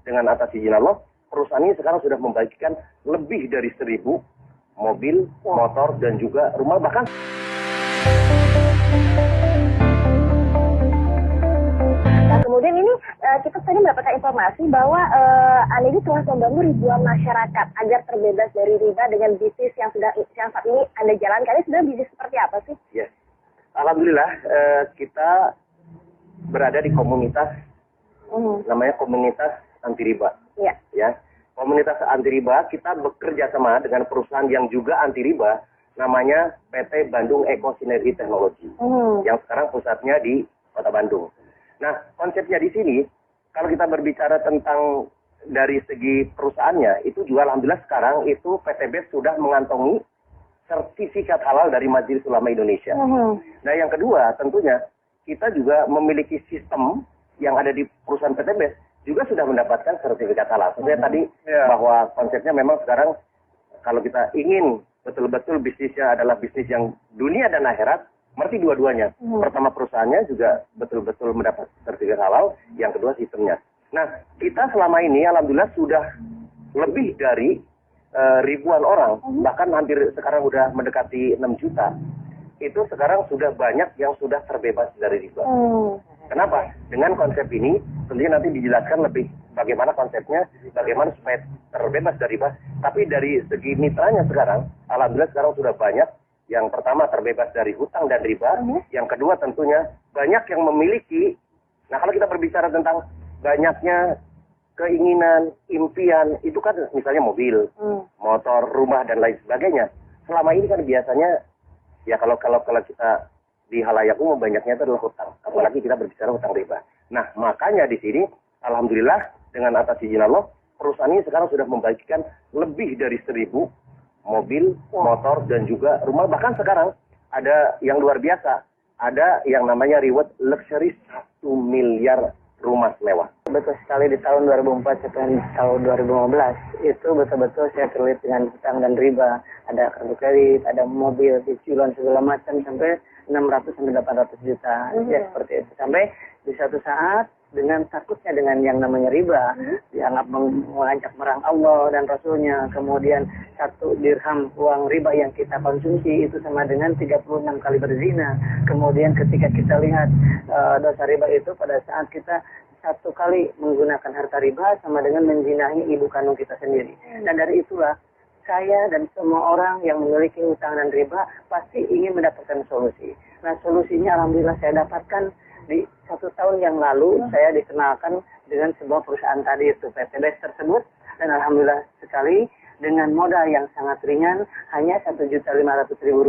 dengan atas izin Allah, perusahaan ini sekarang sudah membagikan lebih dari 1.000 mobil, motor, dan juga rumah, bahkan kemudian ini kita tadi mendapatkan informasi bahwa Anda ini telah membantu ribuan masyarakat agar terbebas dari riba dengan bisnis yang saat ini Anda jalankan. Ini sebenarnya bisnis seperti apa sih? Yes. Alhamdulillah kita berada di komunitas namanya komunitas anti riba. Iya. Ya. Komunitas anti riba, kita bekerja sama dengan perusahaan yang juga anti riba, namanya PT Bandung Eko Sinergi Teknologi, yang sekarang pusatnya di Kota Bandung. Nah, konsepnya di sini, kalau kita berbicara tentang dari segi perusahaannya, itu juga alhamdulillah sekarang itu PT BES sudah mengantongi sertifikat halal dari Majelis Ulama Indonesia. Nah, yang kedua tentunya kita juga memiliki sistem yang ada di perusahaan PT BES juga sudah mendapatkan sertifikat halal. Sebenarnya tadi bahwa konsepnya memang sekarang kalau kita ingin betul-betul bisnisnya adalah bisnis yang dunia dan akhirat, berarti dua-duanya. Pertama perusahaannya juga betul-betul mendapat sertifikat halal, yang kedua sistemnya. Nah, kita selama ini alhamdulillah sudah lebih dari ribuan orang, bahkan hampir sekarang sudah mendekati 6 juta. Itu sekarang sudah banyak yang sudah terbebas dari riba. Kenapa? Dengan konsep ini, tentunya nanti dijelaskan lebih bagaimana konsepnya, bagaimana supaya terbebas dari riba. Tapi dari segi mitranya sekarang, alhamdulillah sekarang sudah banyak. Yang pertama terbebas dari hutang dan riba. Yang kedua tentunya banyak yang memiliki. Nah, kalau kita berbicara tentang banyaknya keinginan, impian, itu kan misalnya mobil, motor, rumah, dan lain sebagainya. Selama ini kan biasanya, ya kalau kita di halayak umum banyaknya itu adalah hutang. Apalagi kita berbicara hutang riba. Nah, makanya di sini, alhamdulillah dengan atas izin Allah, perusahaan ini sekarang sudah membagikan lebih dari 1.000 mobil, motor, dan juga rumah. Bahkan sekarang ada yang luar biasa. Ada yang namanya reward luxury 1 miliar rumah mewah. Betul sekali, di tahun 2004 sampai tahun 2015 itu betul-betul saya terlibat dengan hutang dan riba. Ada kartu kredit, ada mobil, cicilan segala macam sampai 600 sampai 800 juta. Ya seperti itu. Sampai di satu saat dengan takutnya dengan yang namanya riba, dianggap mengajak merang Allah dan Rasulnya, kemudian 1 dirham uang riba yang kita konsumsi itu sama dengan 36 kali berzina. Kemudian ketika kita lihat dosa riba itu pada saat kita 1 kali menggunakan harta riba sama dengan menzinahi ibu kandung kita sendiri. Dan dari itulah saya dan semua orang yang memiliki hutang dan riba pasti ingin mendapatkan solusi. Nah, solusinya alhamdulillah saya dapatkan di 1 tahun yang lalu. Saya dikenalkan dengan sebuah perusahaan tadi itu PT BES tersebut, dan alhamdulillah sekali dengan modal yang sangat ringan, hanya Rp1.500.000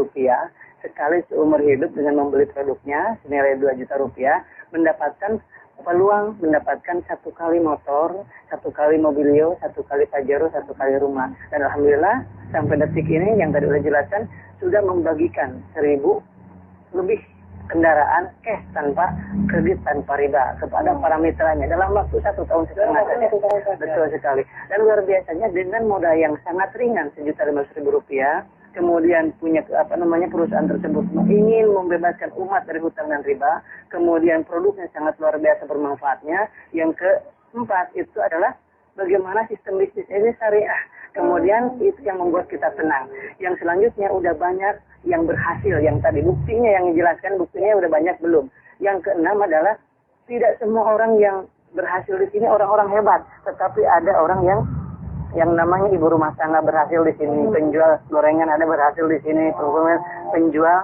sekali seumur hidup dengan membeli produknya senilai Rp2 juta, mendapatkan peluang mendapatkan 1 kali motor, 1 kali mobilio, 1 kali pajero, 1 kali rumah. Dan alhamdulillah sampai detik ini yang tadi sudah jelaskan sudah membagikan 1.000 lebih kendaraan cash tanpa kredit tanpa riba kepada para mitranya dalam waktu 1 tahun setengah saja. Betul sekali. Dan luar biasanya dengan modal yang sangat ringan Rp1.500.000, kemudian punya perusahaan tersebut ingin membebaskan umat dari hutang dan riba, kemudian produknya sangat luar biasa bermanfaatnya. Yang keempat itu adalah bagaimana sistem bisnis ini syariah. Kemudian itu yang membuat kita tenang. Yang selanjutnya udah banyak yang berhasil, yang tadi buktinya yang dijelaskan, buktinya udah banyak belum. Yang keenam adalah tidak semua orang yang berhasil di sini orang-orang hebat, tetapi ada orang yang namanya ibu rumah tangga berhasil di sini, penjual gorengan ada berhasil di sini, penjual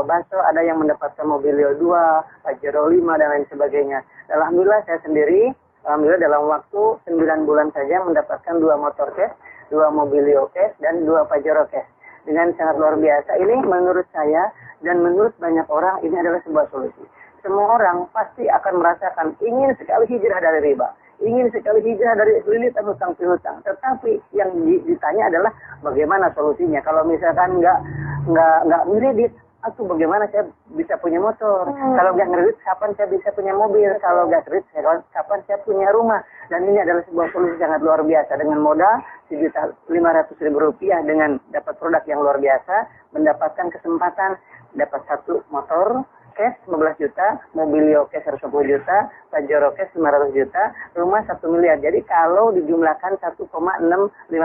bakso ada yang mendapatkan mobilio 2, pajero 5 dan lain sebagainya. Alhamdulillah saya sendiri, alhamdulillah dalam waktu 9 bulan saja mendapatkan 2 motor cash, 2 mobilio cash, dan 2 pajero cash. Dengan sangat luar biasa. Ini menurut saya dan menurut banyak orang ini adalah sebuah solusi. Semua orang pasti akan merasakan ingin sekali hijrah dari riba, ingin sekali hijrah dari lilitan hutang piutang. Tetapi yang ditanya adalah bagaimana solusinya. Kalau misalkan nggak ngeredit, atau bagaimana saya bisa punya motor? Kalau nggak ngeredit, kapan saya bisa punya mobil? Kalau nggak kredit, kapan saya punya rumah? Dan ini adalah sebuah solusi sangat luar biasa dengan modal Rp1.500.000 dengan dapat produk yang luar biasa, mendapatkan kesempatan dapat 1 motor, cash 15 juta, Mobilio cash 110 juta, Pajero cash 500 juta, rumah 1 miliar. Jadi kalau dijumlahkan 1,65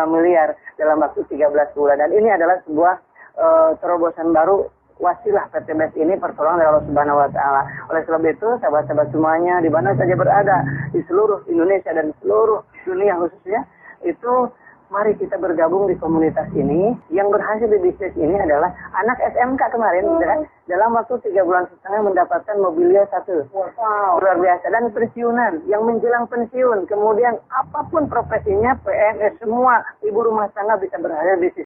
miliar dalam waktu 13 bulan. Dan ini adalah sebuah terobosan baru wasilah PT BES ini pertolongan dari Allah Subhanahu wa taala. Oleh sebab itu, sahabat-sahabat semuanya di mana saja berada di seluruh Indonesia dan seluruh dunia khususnya, itu mari kita bergabung di komunitas ini. Yang berhasil di bisnis ini adalah anak SMK kemarin, dalam waktu 3 bulan setengah mendapatkan Mobilio 1. Wow, luar biasa. Dan pensiunan, yang menjelang pensiun, kemudian apapun profesinya, PNS, semua ibu rumah tangga bisa berhasil di